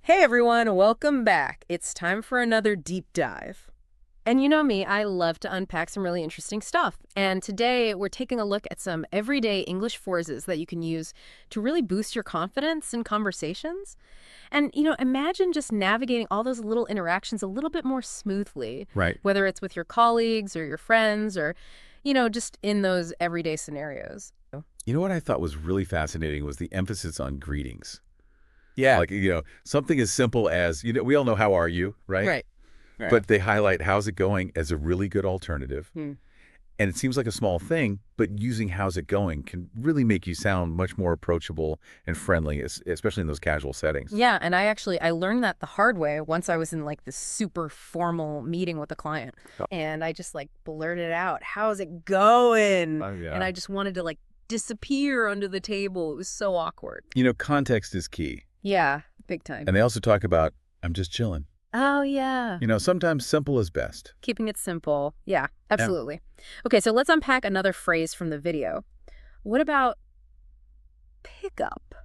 Hey everyone, welcome back. It's time for another deep dive. And you know me, I love to unpack some really interesting stuff. And today we're taking a look at some everyday English phrases that you can use to really boost your confidence in conversations. And, imagine just navigating all those little interactions a little bit more smoothly, Right. whether it's with your colleagues or your friends or, just in those everyday scenarios. You know what I thought was really fascinating was the emphasis on greetings. Yeah. Something as simple as, we all know how are you, right? Right. Right. But they highlight how's it going as a really good alternative. Hmm. And it seems like a small thing, but using how's it going can really make you sound much more approachable and friendly, especially in those casual settings. Yeah, and I learned that the hard way once I was in like this super formal meeting with a client. Oh. And I just like blurted out, "How's it going?" Oh, yeah. And I just wanted to like disappear under the table. It was so awkward. Context is key. Yeah, big time. And they also talk about, I'm just chilling. Oh, yeah. Sometimes simple is best. Keeping it simple. Yeah, absolutely. Okay, so let's unpack another phrase from the video. What about pick up?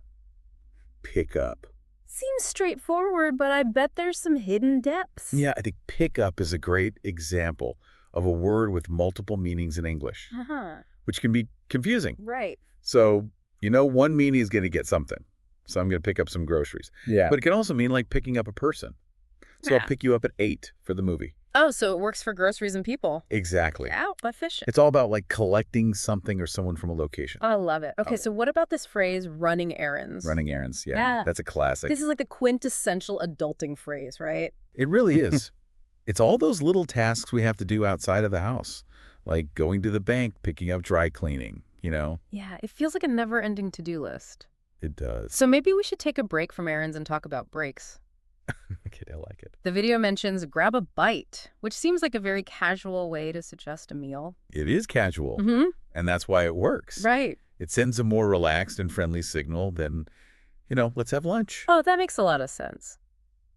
Pick up. Seems straightforward, but I bet there's some hidden depths. Yeah, I think pick up is a great example of a word with multiple meanings in English, Uh-huh. which can be confusing. Right. So, one meaning is going to get something. So I'm going to pick up some groceries. Yeah. But it can also mean like picking up a person. So Yeah. I'll pick you up at 8 for the movie. Oh, so it works for groceries and people. Exactly. Out by fishing. It's all about like collecting something or someone from a location. I love it. Okay, Oh. so what about this phrase, running errands? Running errands. Yeah. Yeah. That's a classic. This is like the quintessential adulting phrase, right? It really is. It's all those little tasks we have to do outside of the house, like going to the bank, picking up dry cleaning, Yeah, it feels like a never-ending to-do list. It does. So maybe we should take a break from errands and talk about breaks. Okay, I like it. The video mentions grab a bite, which seems like a very casual way to suggest a meal. It is casual, Mm-hmm. and that's why it works. Right. It sends a more relaxed and friendly signal than, let's have lunch. Oh, that makes a lot of sense.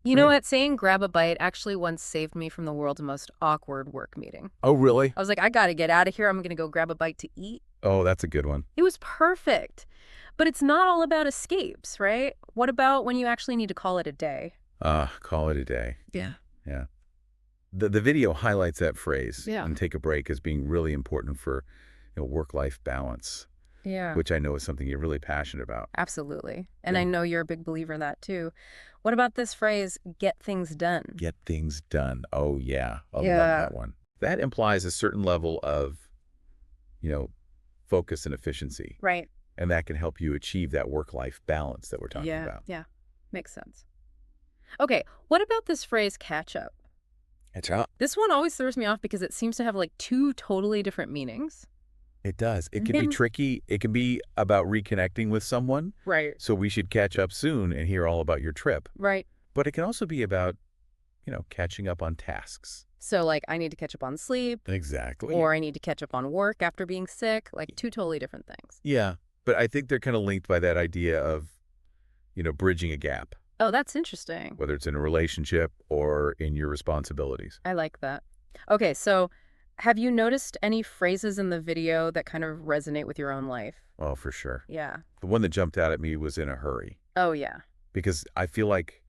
You know Right. what? Saying grab a bite actually once saved me from the world's most awkward work meeting. Oh, really? I was like, I gotta get out of here. I'm gonna go grab a bite to eat. Oh, that's a good one. It was perfect. But it's not all about escapes, right? What about when you actually need to call it a day? Call it a day. Yeah. Yeah. The video highlights that phrase Yeah. and take a break as being really important for, work-life balance, Yeah. which I know is something you're really passionate about. Absolutely. And Yeah. I know you're a big believer in that too. What about this phrase, get things done? Get things done. Oh, yeah. I love Yeah. that one. That implies a certain level of, focus and efficiency. Right. And that can help you achieve that work-life balance that we're talking about. Yeah. Makes sense. Okay. What about this phrase, catch up? It's up. This one always throws me off because it seems to have like two totally different meanings. It does. It can be Mhm. tricky. It can be about reconnecting with someone. Right. So we should catch up soon and hear all about your trip. Right. But it can also be about, catching up on tasks. So like I need to catch up on sleep Exactly. or I need to catch up on work after being sick, like two totally different things. Yeah. But I think they're kind of linked by that idea of, bridging a gap, Oh, that's interesting. whether it's in a relationship or in your responsibilities. I like that. Okay, so have you noticed any phrases in the video that kind of resonate with your own life? Oh, for sure. Yeah. The one that jumped out at me was in a hurry Oh, yeah. because I feel like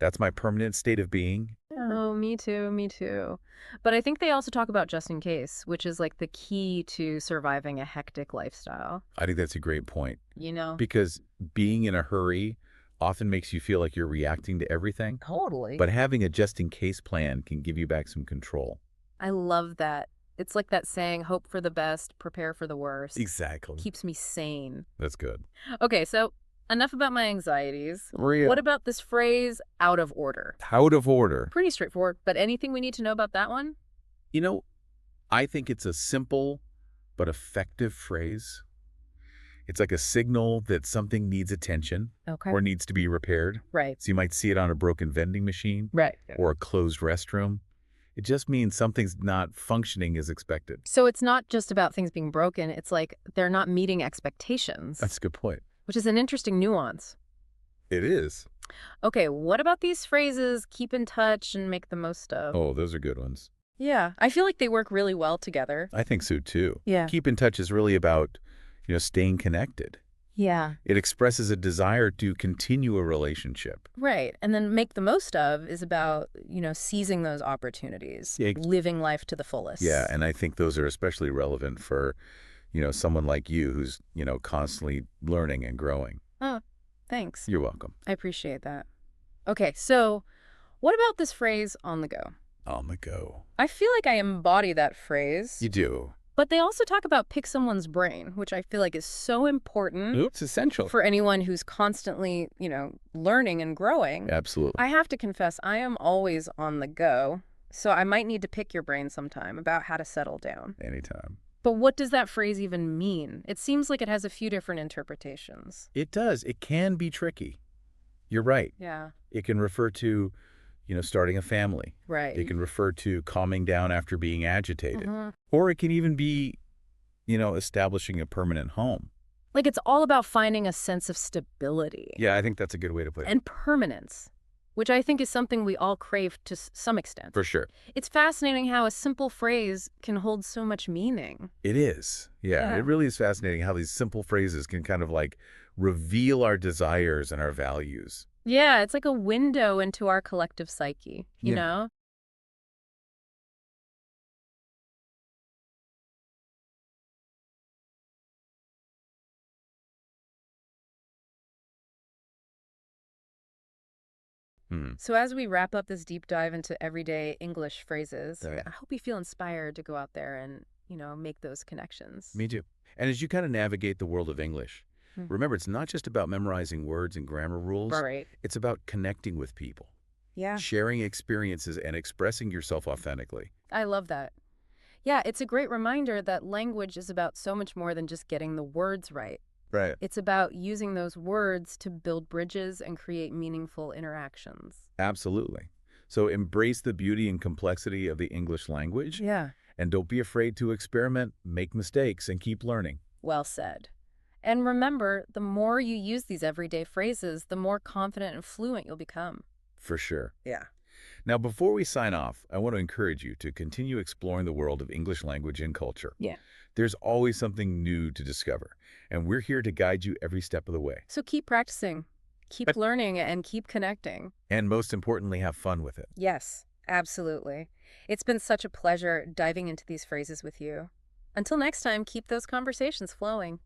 that's my permanent state of being. Oh, me too, me too. But I think they also talk about just in case, which is like the key to surviving a hectic lifestyle. I think that's a great point You know? because being in a hurry often makes you feel like you're reacting to everything. Totally. But having a just-in-case plan can give you back some control. I love that. It's like that saying, hope for the best, prepare for the worst. Exactly. Keeps me sane. That's good. Okay, so enough about my anxieties. Real. What about this phrase, out of order? Out of order. Pretty straightforward, but anything we need to know about that one? I think it's a simple but effective phrase. It's like a signal that something needs attention Okay. or needs to be repaired. Right. So you might see it on a broken vending machine Right. or a closed restroom. It just means something's not functioning as expected. So it's not just about things being broken. It's like they're not meeting expectations, That's a good point. which is an interesting nuance. It is. Okay, what about these phrases, keep in touch and make the most of? Oh, those are good ones. Yeah, I feel like they work really well together. I think so too. Yeah. Keep in touch is really about, staying connected. Yeah. It expresses a desire to continue a relationship. Right. And then make the most of is about, seizing those opportunities, Yeah, living life to the fullest. yeah, and I think those are especially relevant for, someone like you who's, constantly learning and growing. Oh, thanks. You're welcome. I appreciate that. Okay, so what about this phrase on the go? On the go. I feel like I embody that phrase, You do. but they also talk about pick someone's brain, which I feel like is so important It's essential. for anyone who's constantly, learning and growing. Absolutely. I have to confess, I am always on the go, so I might need to pick your brain sometime about how to settle down. Anytime. But what does that phrase even mean? It seems like it has a few different interpretations. It does. It can be tricky. You're right. Yeah, It can refer to, starting a family. right. It can refer to calming down after being agitated. Mhm. Or it can even be, establishing a permanent home. Like it's all about finding a sense of stability Yeah, I think that's a good way to put it. and permanence, which I think is something we all crave to some extent. For sure. It's fascinating how a simple phrase can hold so much meaning. It is. Yeah, Yeah. it really is fascinating how these simple phrases can kind of like reveal our desires and our values. Yeah, it's like a window into our collective psyche, you Yeah. know? Hmm. So as we wrap up this deep dive into everyday English phrases, Oh, yeah. I hope you feel inspired to go out there and, make those connections. Me too. And as you kind of navigate the world of English, Hmm. remember it's not just about memorizing words and grammar rules. Right. It's about connecting with people, Yeah. sharing experiences, and expressing yourself authentically. I love that. Yeah, it's a great reminder that language is about so much more than just getting the words right. Right. It's about using those words to build bridges and create meaningful interactions. Absolutely. So embrace the beauty and complexity of the English language, Yeah. and don't be afraid to experiment, make mistakes, and keep learning. Well said. And remember, the more you use these everyday phrases, the more confident and fluent you'll become. For sure. Yeah. Now, before we sign off, I want to encourage you to continue exploring the world of English language and culture. Yeah. There's always something new to discover, and we're here to guide you every step of the way. So keep practicing, keep learning, and keep connecting. And most importantly, have fun with it. Yes, absolutely. It's been such a pleasure diving into these phrases with you. Until next time, keep those conversations flowing.